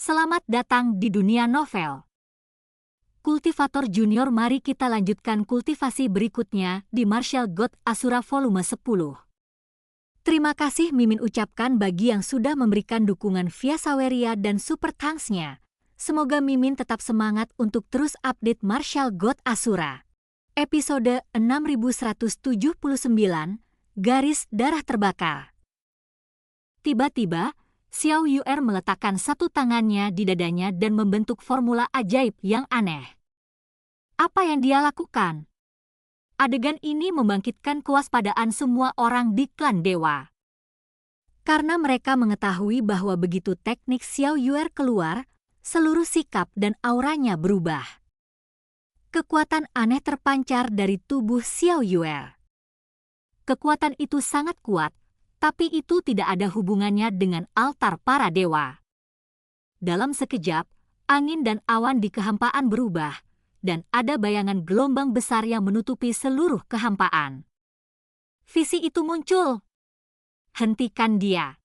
Selamat datang di dunia novel. Kultivator Junior, mari kita lanjutkan kultivasi berikutnya di Martial God Asura volume 10. Terima kasih Mimin ucapkan bagi yang sudah memberikan dukungan via Saweria dan Super Thanks-nya. Semoga Mimin tetap semangat untuk terus update Martial God Asura. Episode 6179, Garis Darah Terbakar. Tiba-tiba, Xiao Yu'er meletakkan satu tangannya di dadanya dan membentuk formula ajaib yang aneh. Apa yang dia lakukan? Adegan ini membangkitkan kewaspadaan semua orang di klan dewa. Karena mereka mengetahui bahwa begitu teknik Xiao Yu'er keluar, seluruh sikap dan auranya berubah. Kekuatan aneh terpancar dari tubuh Xiao Yu'er. Kekuatan itu sangat kuat, tapi itu tidak ada hubungannya dengan altar para dewa. Dalam sekejap, angin dan awan di kehampaan berubah, dan ada bayangan gelombang besar yang menutupi seluruh kehampaan. Visi itu muncul. Hentikan dia.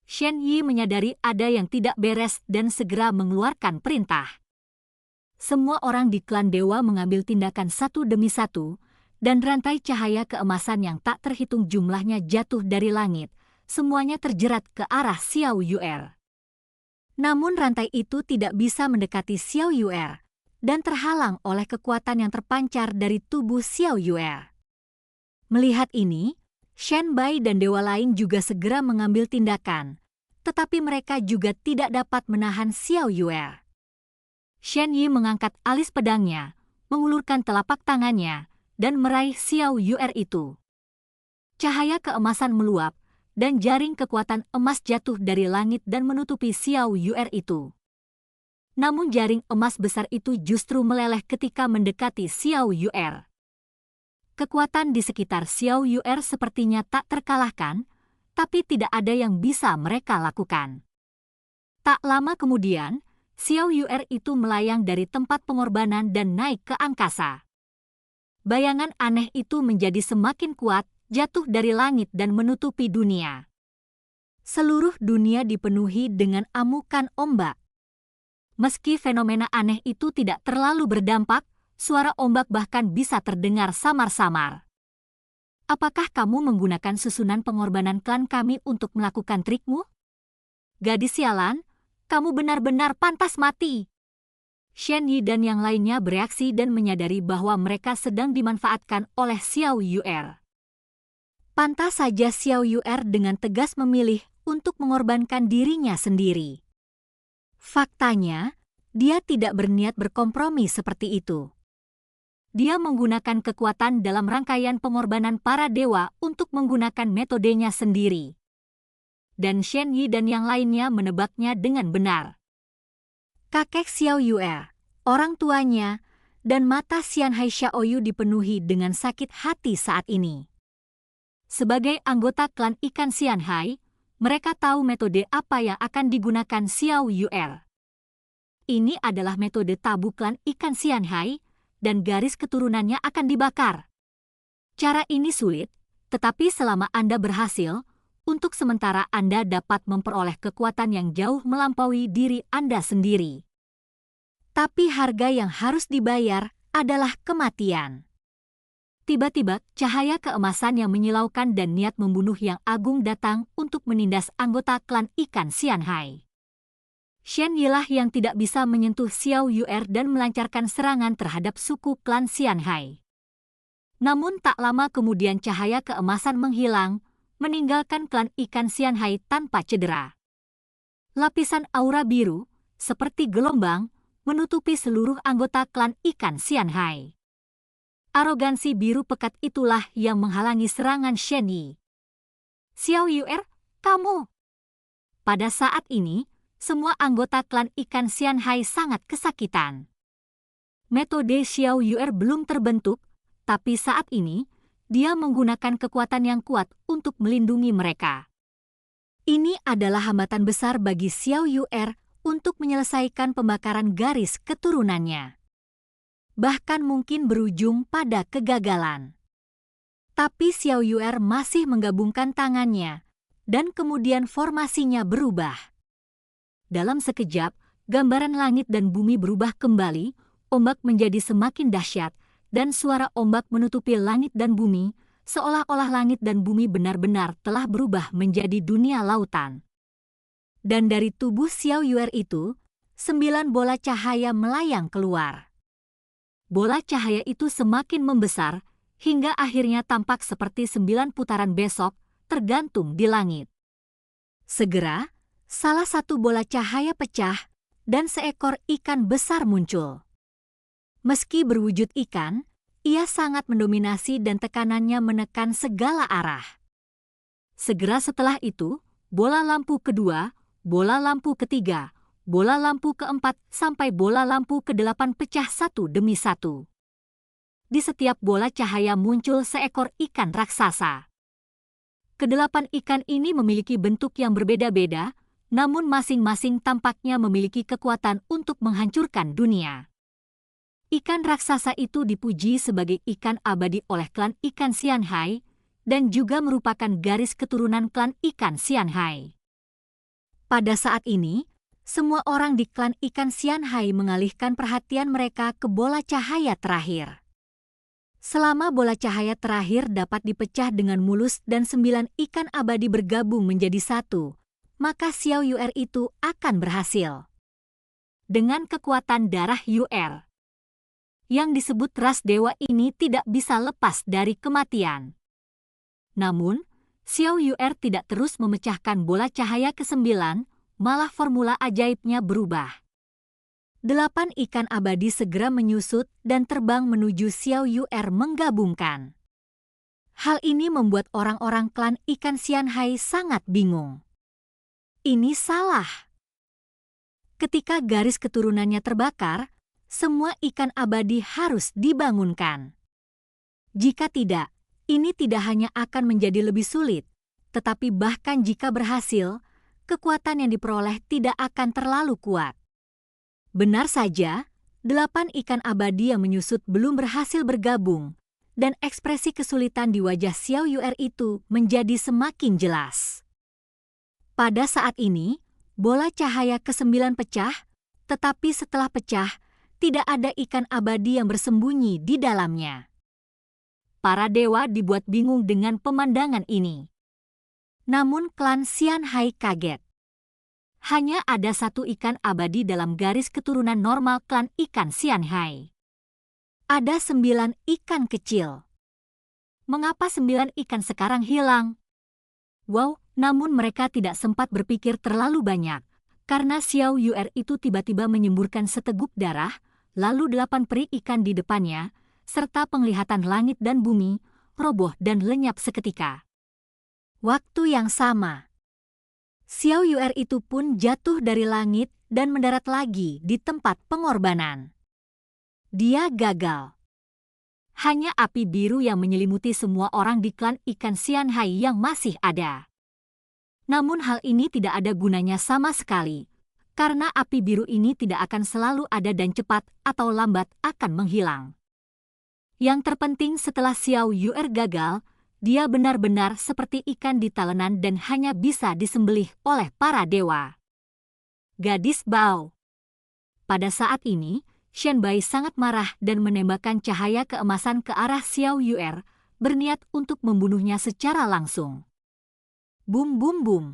Shen Yi menyadari ada yang tidak beres dan segera mengeluarkan perintah. Semua orang di klan dewa mengambil tindakan satu demi satu, dan rantai cahaya keemasan yang tak terhitung jumlahnya jatuh dari langit, semuanya terjerat ke arah Xiao Yu'er. Namun rantai itu tidak bisa mendekati Xiao Yu'er, dan terhalang oleh kekuatan yang terpancar dari tubuh Xiao Yu'er. Melihat ini, Shen Bai dan dewa lain juga segera mengambil tindakan, tetapi mereka juga tidak dapat menahan Xiao Yu'er. Shen Yi mengangkat alis pedangnya, mengulurkan telapak tangannya, dan meraih Xiao Yu'er itu. Cahaya keemasan meluap, dan jaring kekuatan emas jatuh dari langit dan menutupi Xiao Yu'er itu. Namun jaring emas besar itu justru meleleh ketika mendekati Xiao Yu'er. Kekuatan di sekitar Xiao Yu'er sepertinya tak terkalahkan, tapi tidak ada yang bisa mereka lakukan. Tak lama kemudian, Xiao Yu'er itu melayang dari tempat pengorbanan dan naik ke angkasa. Bayangan aneh itu menjadi semakin kuat, jatuh dari langit dan menutupi dunia. Seluruh dunia dipenuhi dengan amukan ombak. Meski fenomena aneh itu tidak terlalu berdampak, suara ombak bahkan bisa terdengar samar-samar. Apakah kamu menggunakan susunan pengorbanan klan kami untuk melakukan trikmu? Gadis sialan, kamu benar-benar pantas mati. Shen Yi dan yang lainnya bereaksi dan menyadari bahwa mereka sedang dimanfaatkan oleh Xiao Yu'er. Pantas saja Xiao Yu'er dengan tegas memilih untuk mengorbankan dirinya sendiri. Faktanya, dia tidak berniat berkompromi seperti itu. Dia menggunakan kekuatan dalam rangkaian pengorbanan para dewa untuk menggunakan metodenya sendiri. Dan Shen Yi dan yang lainnya menebaknya dengan benar. Kakek Xiao Yu'er, orang tuanya, dan mata Xianhai Xiaoyu dipenuhi dengan sakit hati saat ini. Sebagai anggota klan ikan Xianhai, mereka tahu metode apa yang akan digunakan Xiao Yu'er. Ini adalah metode tabu klan ikan Xianhai, dan garis keturunannya akan dibakar. Cara ini sulit, tetapi selama Anda berhasil, untuk sementara Anda dapat memperoleh kekuatan yang jauh melampaui diri Anda sendiri. Tapi harga yang harus dibayar adalah kematian. Tiba-tiba, cahaya keemasan yang menyilaukan dan niat membunuh yang agung datang untuk menindas anggota klan ikan Xianhai. Shen Yilah yang tidak bisa menyentuh Xiao Yu'er dan melancarkan serangan terhadap suku klan Xianhai. Namun tak lama kemudian cahaya keemasan menghilang, meninggalkan klan ikan Xianhai tanpa cedera. Lapisan aura biru, seperti gelombang, menutupi seluruh anggota klan ikan Xianhai. Arogansi biru pekat itulah yang menghalangi serangan Shen Yi. Xiao Yu'er, kamu! Pada saat ini, semua anggota klan ikan Xianhai sangat kesakitan. Metode Xiao Yu'er belum terbentuk, tapi saat ini, dia menggunakan kekuatan yang kuat untuk melindungi mereka. Ini adalah hambatan besar bagi Xiao Yu'er untuk menyelesaikan pembakaran garis keturunannya. Bahkan mungkin berujung pada kegagalan. Tapi Xiao Yu'er masih menggabungkan tangannya, dan kemudian formasinya berubah. Dalam sekejap, gambaran langit dan bumi berubah kembali, ombak menjadi semakin dahsyat, dan suara ombak menutupi langit dan bumi, seolah-olah langit dan bumi benar-benar telah berubah menjadi dunia lautan. Dan dari tubuh Xiao Yu'er itu, 9 bola cahaya melayang keluar. Bola cahaya itu semakin membesar, hingga akhirnya tampak seperti 9 putaran besok, tergantung di langit. Segera, salah satu bola cahaya pecah, dan seekor ikan besar muncul. Meski berwujud ikan, ia sangat mendominasi dan tekanannya menekan segala arah. Segera setelah itu, bola lampu kedua, bola lampu ketiga, bola lampu keempat, sampai bola lampu ke-8 pecah satu demi satu. Di setiap bola cahaya muncul seekor ikan raksasa. Ke-8 ikan ini memiliki bentuk yang berbeda-beda, namun masing-masing tampaknya memiliki kekuatan untuk menghancurkan dunia. Ikan raksasa itu dipuji sebagai ikan abadi oleh klan ikan Xianhai, dan juga merupakan garis keturunan klan ikan Xianhai. Pada saat ini, semua orang di klan ikan Xianhai mengalihkan perhatian mereka ke bola cahaya terakhir. Selama bola cahaya terakhir dapat dipecah dengan mulus dan 9 ikan abadi bergabung menjadi satu, maka Xiao Yu'er itu akan berhasil. Dengan kekuatan darah Yu'er, yang disebut ras dewa ini tidak bisa lepas dari kematian. Namun, Xiao Yu'er tidak terus memecahkan bola cahaya ke-9, malah formula ajaibnya berubah. 8 ikan abadi segera menyusut dan terbang menuju Xiao Yu'er menggabungkan. Hal ini membuat orang-orang klan ikan Xianhai sangat bingung. Ini salah. Ketika garis keturunannya terbakar, semua ikan abadi harus dibangunkan. Jika tidak, ini tidak hanya akan menjadi lebih sulit, tetapi bahkan jika berhasil, kekuatan yang diperoleh tidak akan terlalu kuat. Benar saja, 8 ikan abadi yang menyusut belum berhasil bergabung, dan ekspresi kesulitan di wajah Xiao Yu'er itu menjadi semakin jelas. Pada saat ini, bola cahaya ke-9 pecah, tetapi setelah pecah, tidak ada ikan abadi yang bersembunyi di dalamnya. Para dewa dibuat bingung dengan pemandangan ini. Namun klan Xianhai kaget. Hanya ada satu ikan abadi dalam garis keturunan normal klan ikan Xianhai. Ada 9 ikan kecil. Mengapa 9 ikan sekarang hilang? Wow, namun mereka tidak sempat berpikir terlalu banyak, karena Xiao Yu'er itu tiba-tiba menyemburkan seteguk darah, lalu 8 peri ikan di depannya, serta penglihatan langit dan bumi, roboh dan lenyap seketika. Waktu yang sama, Xiao Yu'er itu pun jatuh dari langit dan mendarat lagi di tempat pengorbanan. Dia gagal. Hanya api biru yang menyelimuti semua orang di klan ikan Xianhai yang masih ada. Namun hal ini tidak ada gunanya sama sekali, karena api biru ini tidak akan selalu ada dan cepat atau lambat akan menghilang. Yang terpenting setelah Xiao Yu'er gagal, dia benar-benar seperti ikan di talenan dan hanya bisa disembelih oleh para dewa. Gadis Bao. Pada saat ini, Shen Bai sangat marah dan menembakkan cahaya keemasan ke arah Xiao Yu'er, berniat untuk membunuhnya secara langsung. Bum bum bum.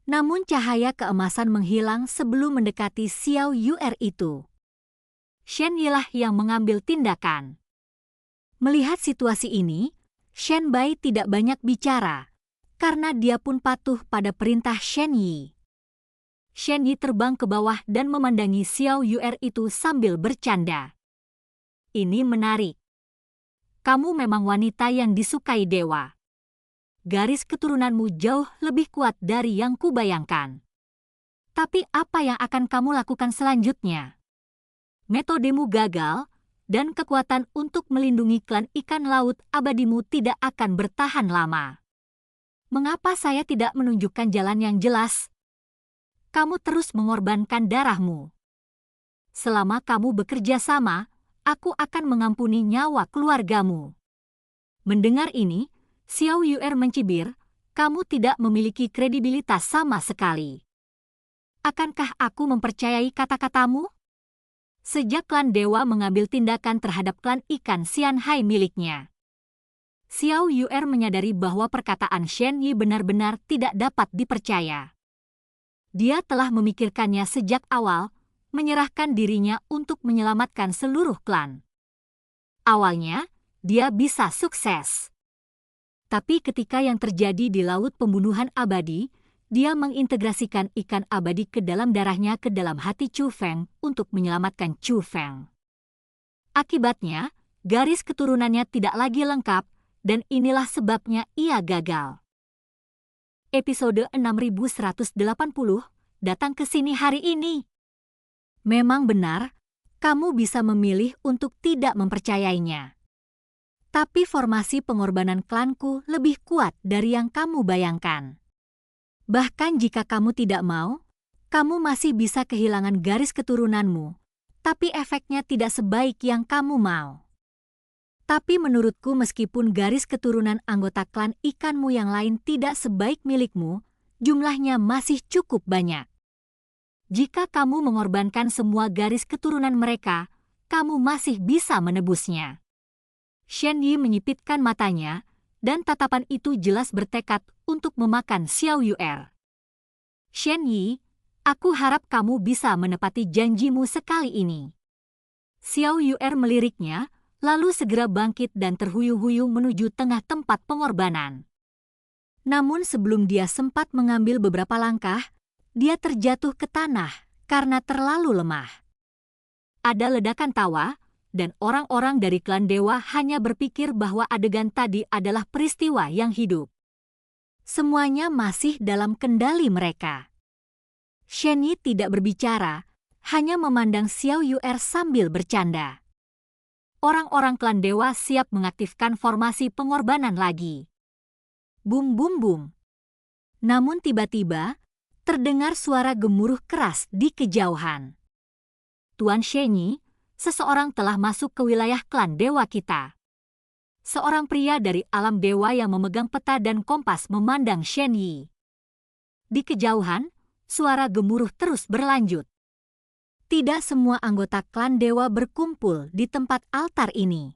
Namun cahaya keemasan menghilang sebelum mendekati Xiao Yu'er itu. Shen Yi-lah yang mengambil tindakan. Melihat situasi ini, Shen Bai tidak banyak bicara, karena dia pun patuh pada perintah Shen Yi. Shen Yi terbang ke bawah dan memandangi Xiao Yu'er itu sambil bercanda. Ini menarik. Kamu memang wanita yang disukai dewa. Garis keturunanmu jauh lebih kuat dari yang kubayangkan. Tapi apa yang akan kamu lakukan selanjutnya? Metodemu gagal, dan kekuatan untuk melindungi klan ikan laut abadimu tidak akan bertahan lama. Mengapa saya tidak menunjukkan jalan yang jelas? Kamu terus mengorbankan darahmu. Selama kamu bekerja sama, aku akan mengampuni nyawa keluargamu. Mendengar ini, Xiao Yu'er mencibir, kamu tidak memiliki kredibilitas sama sekali. akankah aku mempercayai kata-katamu? Sejak klan dewa mengambil tindakan terhadap klan ikan Xianhai miliknya, Xiao Yu'er menyadari bahwa perkataan Shen Yi benar-benar tidak dapat dipercaya. Dia telah memikirkannya sejak awal, menyerahkan dirinya untuk menyelamatkan seluruh klan. Awalnya, dia bisa sukses. Tapi ketika yang terjadi di Laut Pembunuhan Abadi, dia mengintegrasikan ikan abadi ke dalam darahnya ke dalam hati Chu Feng untuk menyelamatkan Chu Feng. Akibatnya, garis keturunannya tidak lagi lengkap, dan inilah sebabnya ia gagal. Episode 6180, datang ke sini hari ini. Memang benar, kamu bisa memilih untuk tidak mempercayainya. Tapi formasi pengorbanan klanku lebih kuat dari yang kamu bayangkan. Bahkan jika kamu tidak mau, kamu masih bisa kehilangan garis keturunanmu, tapi efeknya tidak sebaik yang kamu mau. Tapi menurutku meskipun garis keturunan anggota klan ikanmu yang lain tidak sebaik milikmu, jumlahnya masih cukup banyak. Jika kamu mengorbankan semua garis keturunan mereka, kamu masih bisa menebusnya. Shen Yi menyipitkan matanya, dan tatapan itu jelas bertekad untuk memakan Xiao Yu'er. Shen Yi, aku harap kamu bisa menepati janjimu sekali ini. Xiao Yu'er meliriknya, lalu segera bangkit dan terhuyung-huyung menuju tengah tempat pengorbanan. Namun sebelum dia sempat mengambil beberapa langkah, dia terjatuh ke tanah karena terlalu lemah. Ada ledakan tawa, dan orang-orang dari klan dewa hanya berpikir bahwa adegan tadi adalah peristiwa yang hidup. Semuanya masih dalam kendali mereka. Shen Yi tidak berbicara, hanya memandang Xiao Yu'er sambil bercanda. Orang-orang klan dewa siap mengaktifkan formasi pengorbanan lagi. Bum bum bum. Namun tiba-tiba, terdengar suara gemuruh keras di kejauhan. Tuan Shen Yi, seseorang telah masuk ke wilayah klan dewa kita. Seorang pria dari alam dewa yang memegang peta dan kompas memandang Shen Yi. Di kejauhan, suara gemuruh terus berlanjut. Tidak semua anggota klan dewa berkumpul di tempat altar ini.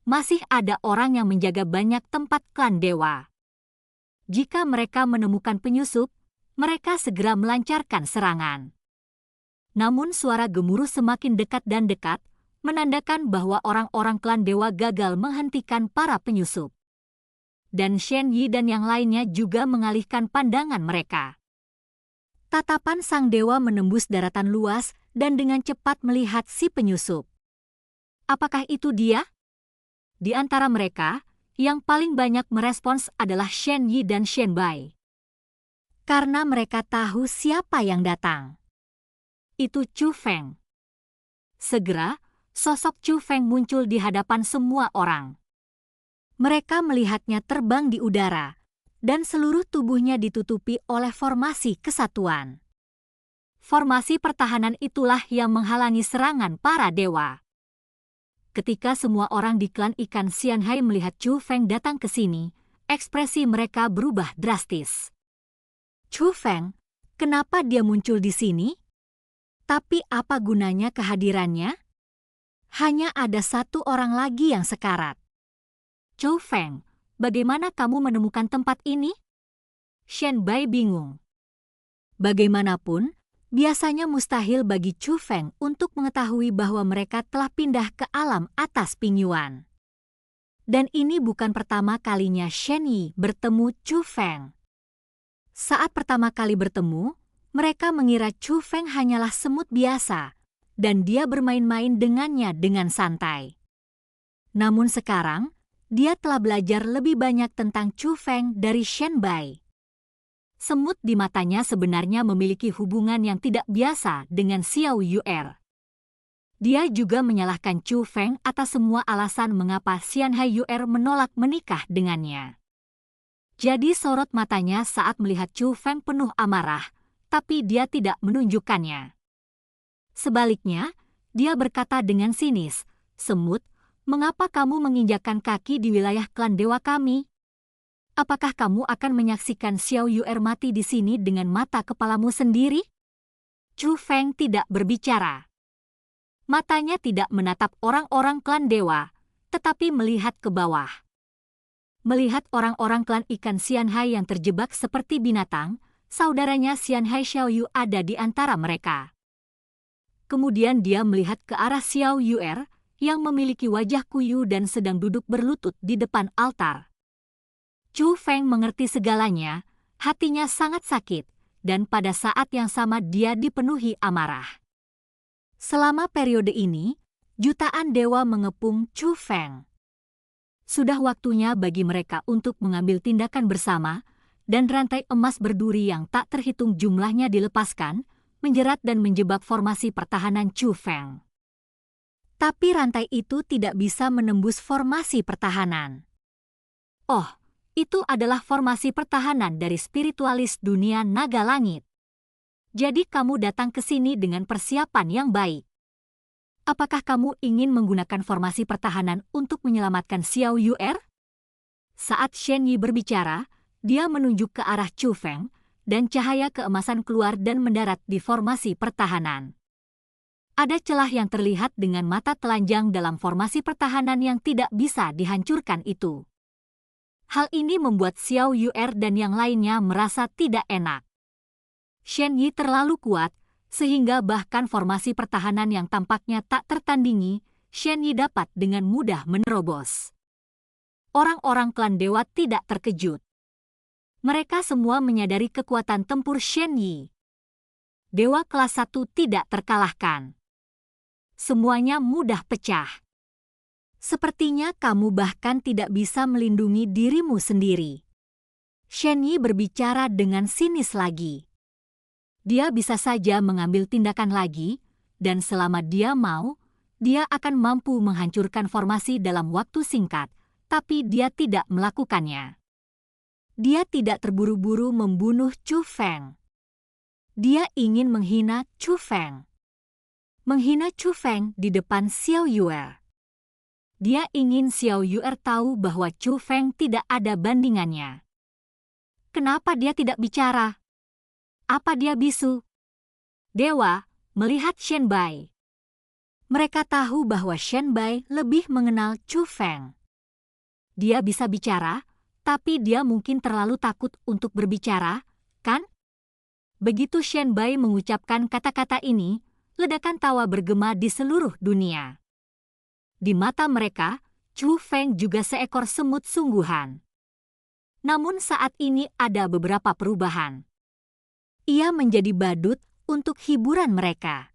Masih ada orang yang menjaga banyak tempat klan dewa. Jika mereka menemukan penyusup, mereka segera melancarkan serangan. Namun suara gemuruh semakin dekat dan dekat, menandakan bahwa orang-orang klan dewa gagal menghentikan para penyusup. Dan Shen Yi dan yang lainnya juga mengalihkan pandangan mereka. Tatapan sang dewa menembus daratan luas dan dengan cepat melihat si penyusup. Apakah itu dia? Di antara mereka, yang paling banyak merespons adalah Shen Yi dan Shen Bai. Karena mereka tahu siapa yang datang. Itu Chu Feng. Segera, sosok Chu Feng muncul di hadapan semua orang. Mereka melihatnya terbang di udara, dan seluruh tubuhnya ditutupi oleh formasi kesatuan. Formasi pertahanan itulah yang menghalangi serangan para dewa. Ketika semua orang di klan ikan Xianhai melihat Chu Feng datang ke sini, ekspresi mereka berubah drastis. Chu Feng, kenapa dia muncul di sini? Tapi apa gunanya kehadirannya? Hanya ada satu orang lagi yang sekarat. Chu Feng, bagaimana kamu menemukan tempat ini? Shen Bai bingung. Bagaimanapun, biasanya mustahil bagi Chu Feng untuk mengetahui bahwa mereka telah pindah ke alam atas Pingyuan. Dan ini bukan pertama kalinya Shen Yi bertemu Chu Feng. Saat pertama kali bertemu, mereka mengira Chu Feng hanyalah semut biasa, dan dia bermain-main dengannya dengan santai. Namun sekarang, dia telah belajar lebih banyak tentang Chu Feng dari Shen Bai. Semut di matanya sebenarnya memiliki hubungan yang tidak biasa dengan Xiao Yu'er. Dia juga menyalahkan Chu Feng atas semua alasan mengapa Xianhai Yu'er menolak menikah dengannya. Jadi sorot matanya saat melihat Chu Feng penuh amarah, tapi dia tidak menunjukkannya. Sebaliknya, dia berkata dengan sinis, "Semut, mengapa kamu menginjakkan kaki di wilayah klan dewa kami? Apakah kamu akan menyaksikan Xiao Yu'er mati di sini dengan mata kepalamu sendiri?" Chu Feng tidak berbicara. Matanya tidak menatap orang-orang klan dewa, tetapi melihat ke bawah. Melihat orang-orang klan ikan Xianhai yang terjebak seperti binatang, saudaranya Xianhai Xiaoyu ada di antara mereka. Kemudian dia melihat ke arah Xiao Yuer yang memiliki wajah kuyu dan sedang duduk berlutut di depan altar. Chu Feng mengerti segalanya, hatinya sangat sakit, dan pada saat yang sama dia dipenuhi amarah. Selama periode ini, jutaan dewa mengepung Chu Feng. Sudah waktunya bagi mereka untuk mengambil tindakan bersama, dan rantai emas berduri yang tak terhitung jumlahnya dilepaskan, menjerat dan menjebak formasi pertahanan Chu Feng. Tapi rantai itu tidak bisa menembus formasi pertahanan. Oh, itu adalah formasi pertahanan dari spiritualis dunia naga langit. Jadi kamu datang ke sini dengan persiapan yang baik. Apakah kamu ingin menggunakan formasi pertahanan untuk menyelamatkan Xiao Yuer? Saat Shen Yi berbicara, dia menunjuk ke arah Chu Feng, dan cahaya keemasan keluar dan mendarat di formasi pertahanan. Ada celah yang terlihat dengan mata telanjang dalam formasi pertahanan yang tidak bisa dihancurkan itu. Hal ini membuat Xiao Yuer dan yang lainnya merasa tidak enak. Shen Yi terlalu kuat, sehingga bahkan formasi pertahanan yang tampaknya tak tertandingi, Shen Yi dapat dengan mudah menerobos. Orang-orang klan dewa tidak terkejut. Mereka semua menyadari kekuatan tempur Shen Yi. Dewa kelas 1 tidak terkalahkan. Semuanya mudah pecah. Sepertinya kamu bahkan tidak bisa melindungi dirimu sendiri. Shen Yi berbicara dengan sinis lagi. Dia bisa saja mengambil tindakan lagi, dan selama dia mau, dia akan mampu menghancurkan formasi dalam waktu singkat, tapi dia tidak melakukannya. Dia tidak terburu-buru membunuh Chu Feng. Dia ingin menghina Chu Feng. Menghina Chu Feng di depan Xiao Yuer. Dia ingin Xiao Yuer tahu bahwa Chu Feng tidak ada bandingannya. Kenapa dia tidak bicara? Apa dia bisu? Dewa melihat Shen Bai. Mereka tahu bahwa Shen Bai lebih mengenal Chu Feng. Dia bisa bicara, tapi dia mungkin terlalu takut untuk berbicara, kan? Begitu Shen Bai mengucapkan kata-kata ini, ledakan tawa bergema di seluruh dunia. Di mata mereka, Chu Feng juga seekor semut sungguhan. Namun saat ini ada beberapa perubahan. Ia menjadi badut untuk hiburan mereka.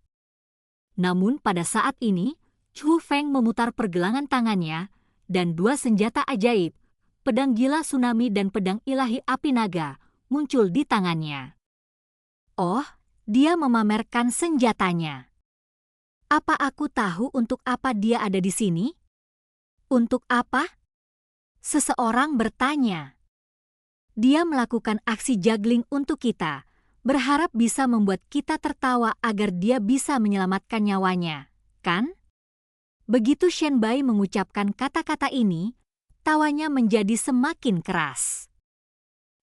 Namun pada saat ini, Chu Feng memutar pergelangan tangannya, dan dua senjata ajaib, pedang gila tsunami dan pedang ilahi api naga, muncul di tangannya. Oh, dia memamerkan senjatanya. Apa aku tahu untuk apa dia ada di sini? Untuk apa? Seseorang bertanya. Dia melakukan aksi juggling untuk kita, berharap bisa membuat kita tertawa agar dia bisa menyelamatkan nyawanya, kan? Begitu Shen Bai mengucapkan kata-kata ini, tawanya menjadi semakin keras.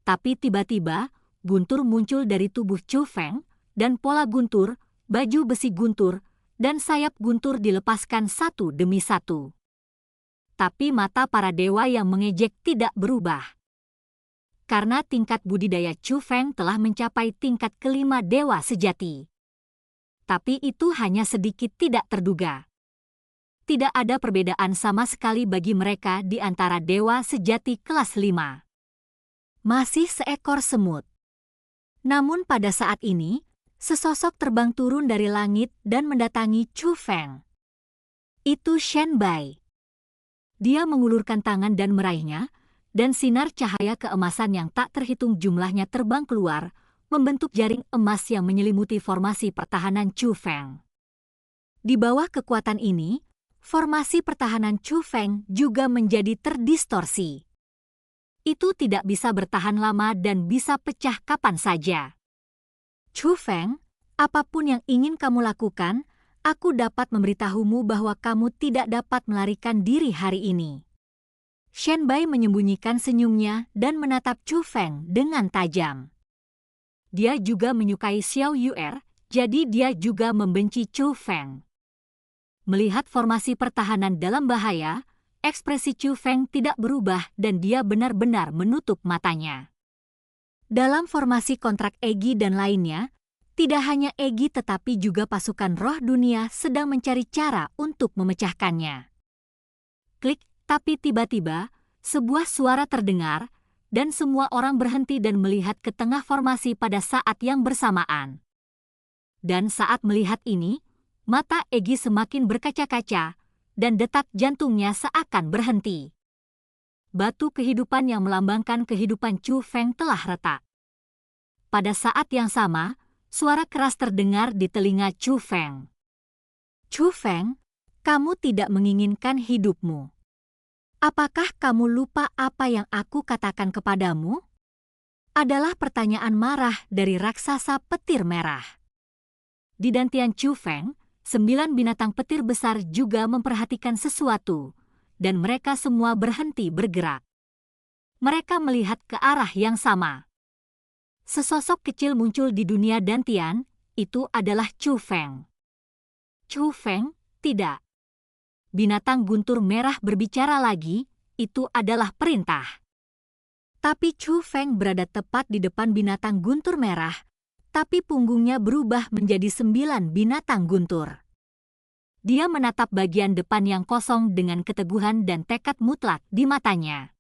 Tapi tiba-tiba, guntur muncul dari tubuh Chu Feng, dan pola guntur, baju besi guntur, dan sayap guntur dilepaskan satu demi satu. Tapi mata para dewa yang mengejek tidak berubah. Karena tingkat budidaya Chu Feng telah mencapai tingkat kelima dewa sejati. Tapi itu hanya sedikit tidak terduga. Tidak ada perbedaan sama sekali bagi mereka di antara dewa sejati kelas 5. Masih seekor semut. Namun pada saat ini, sesosok terbang turun dari langit dan mendatangi Chu Feng. Itu Shen Bai. Dia mengulurkan tangan dan meraihnya, dan sinar cahaya keemasan yang tak terhitung jumlahnya terbang keluar, membentuk jaring emas yang menyelimuti formasi pertahanan Chu Feng. Di bawah kekuatan ini, formasi pertahanan Chu Feng juga menjadi terdistorsi. Itu tidak bisa bertahan lama dan bisa pecah kapan saja. Chu Feng, apapun yang ingin kamu lakukan, aku dapat memberitahumu bahwa kamu tidak dapat melarikan diri hari ini. Shen Bai menyembunyikan senyumnya dan menatap Chu Feng dengan tajam. Dia juga menyukai Xiao Yuer Jadi dia juga membenci Chu Feng. Melihat formasi pertahanan dalam bahaya, ekspresi Chu Feng tidak berubah dan dia benar-benar menutup matanya. Dalam formasi kontrak Egi dan lainnya, tidak hanya Egi tetapi juga pasukan roh dunia sedang mencari cara untuk memecahkannya. Klik, tapi tiba-tiba, sebuah suara terdengar, dan semua orang berhenti dan melihat ke tengah formasi pada saat yang bersamaan. Dan saat melihat ini, mata Egi semakin berkaca-kaca, dan detak jantungnya seakan berhenti. Batu kehidupan yang melambangkan kehidupan Chu Feng telah retak. Pada saat yang sama, suara keras terdengar di telinga Chu Feng. Chu Feng, kamu tidak menginginkan hidupmu. Apakah kamu lupa apa yang aku katakan kepadamu? Adalah pertanyaan marah dari raksasa petir merah. Di dantian Chu Feng, 9 binatang petir besar juga memperhatikan sesuatu, dan mereka semua berhenti bergerak. Mereka melihat ke arah yang sama. Sesosok kecil muncul di dunia dantian, itu adalah Chu Feng. Chu Feng, tidak. Binatang guntur merah berbicara lagi, itu adalah perintah. Tapi Chu Feng berada tepat di depan binatang guntur merah, tapi punggungnya berubah menjadi 9 binatang guntur. Dia menatap bagian depan yang kosong dengan keteguhan dan tekad mutlak di matanya.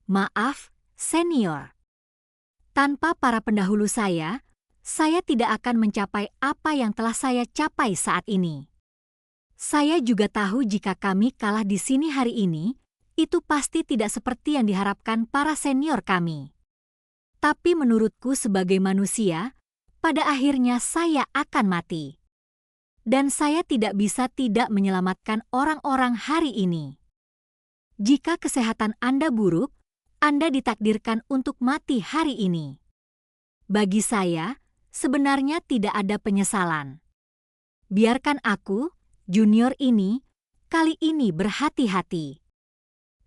Maaf, senior. Tanpa para pendahulu saya tidak akan mencapai apa yang telah saya capai saat ini. Saya juga tahu jika kami kalah di sini hari ini, itu pasti tidak seperti yang diharapkan para senior kami. Tapi menurutku sebagai manusia, pada akhirnya saya akan mati. Dan saya tidak bisa tidak menyelamatkan orang-orang hari ini. Jika kesehatan Anda buruk, Anda ditakdirkan untuk mati hari ini. Bagi saya, sebenarnya tidak ada penyesalan. Biarkan aku, junior ini, kali ini berhati-hati.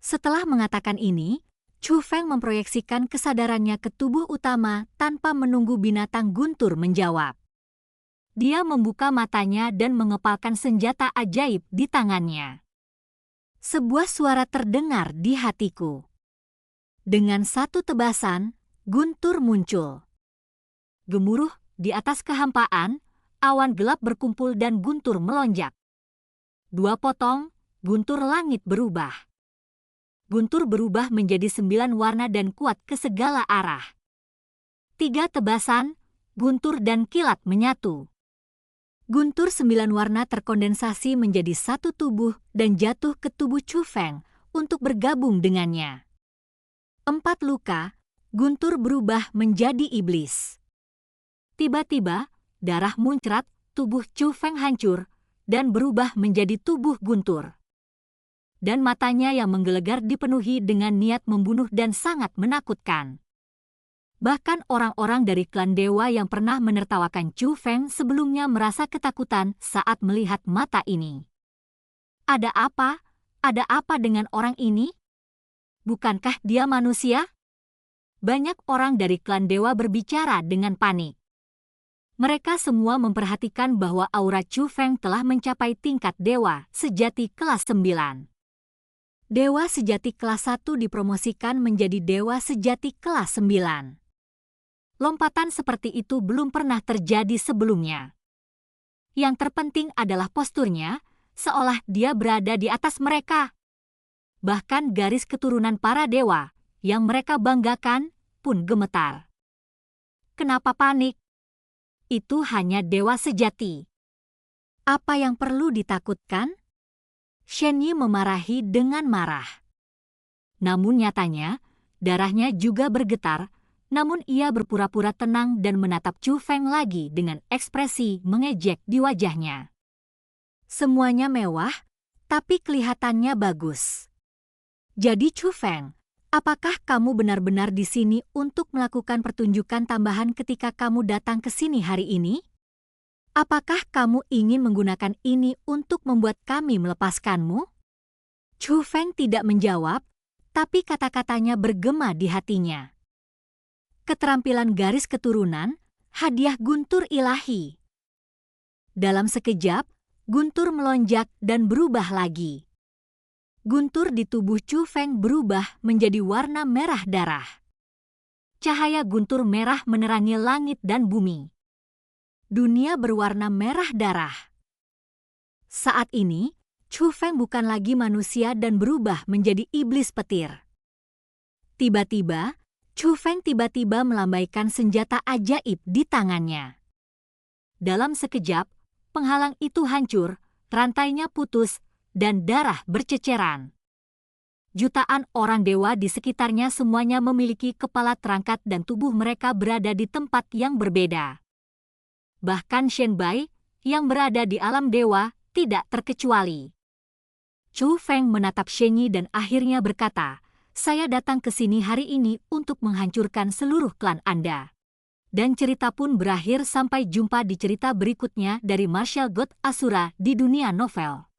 Setelah mengatakan ini, Chu Feng memproyeksikan kesadarannya ke tubuh utama tanpa menunggu binatang guntur menjawab. Dia membuka matanya dan mengepalkan senjata ajaib di tangannya. Sebuah suara terdengar di hatiku. Dengan satu tebasan, guntur muncul. Gemuruh di atas kehampaan, awan gelap berkumpul dan guntur melonjak. 2 potong, guntur langit berubah. Guntur berubah menjadi 9 warna dan kuat ke segala arah. 3 tebasan, guntur dan kilat menyatu. Guntur 9 warna terkondensasi menjadi satu tubuh dan jatuh ke tubuh Chu Feng untuk bergabung dengannya. 4 luka, guntur berubah menjadi iblis. Tiba-tiba, darah muncrat, tubuh Chu Feng hancur, dan berubah menjadi tubuh guntur. Dan matanya yang menggelegar dipenuhi dengan niat membunuh dan sangat menakutkan. Bahkan orang-orang dari klan dewa yang pernah menertawakan Chu Feng sebelumnya merasa ketakutan saat melihat mata ini. Ada apa? Ada apa dengan orang ini? Bukankah dia manusia? Banyak orang dari klan dewa berbicara dengan panik. Mereka semua memperhatikan bahwa aura Chu Feng telah mencapai tingkat dewa sejati kelas 9. Dewa sejati kelas 1 dipromosikan menjadi dewa sejati kelas 9. Lompatan seperti itu belum pernah terjadi sebelumnya. Yang terpenting adalah posturnya, seolah dia berada di atas mereka. Bahkan garis keturunan para dewa yang mereka banggakan pun gemetar. Kenapa panik? Itu hanya dewa sejati. Apa yang perlu ditakutkan? Shen Yi memarahi dengan marah. Namun nyatanya, darahnya juga bergetar, namun ia berpura-pura tenang dan menatap Chu Feng lagi dengan ekspresi mengejek di wajahnya. Semuanya mewah, tapi kelihatannya bagus. Jadi Chu Feng, apakah kamu benar-benar di sini untuk melakukan pertunjukan tambahan ketika kamu datang ke sini hari ini? Apakah kamu ingin menggunakan ini untuk membuat kami melepaskanmu? Chu Feng tidak menjawab, tapi kata-katanya bergema di hatinya. Keterampilan garis keturunan, hadiah guntur ilahi. Dalam sekejap, guntur melonjak dan berubah lagi. Guntur di tubuh Chu Feng berubah menjadi warna merah darah. Cahaya guntur merah menerangi langit dan bumi. Dunia berwarna merah darah. Saat ini, Chu Feng bukan lagi manusia dan berubah menjadi iblis petir. Tiba-tiba, Chu Feng tiba-tiba melambaikan senjata ajaib di tangannya. Dalam sekejap, penghalang itu hancur, rantainya putus, dan darah berceceran. Jutaan orang dewa di sekitarnya semuanya memiliki kepala terangkat dan tubuh mereka berada di tempat yang berbeda. Bahkan Shen Bai, yang berada di alam dewa, tidak terkecuali. Chu Feng menatap Shen Yi dan akhirnya berkata, "Saya datang ke sini hari ini untuk menghancurkan seluruh klan Anda." Dan cerita pun berakhir. Sampai jumpa di cerita berikutnya dari Martial God Asura di dunia novel.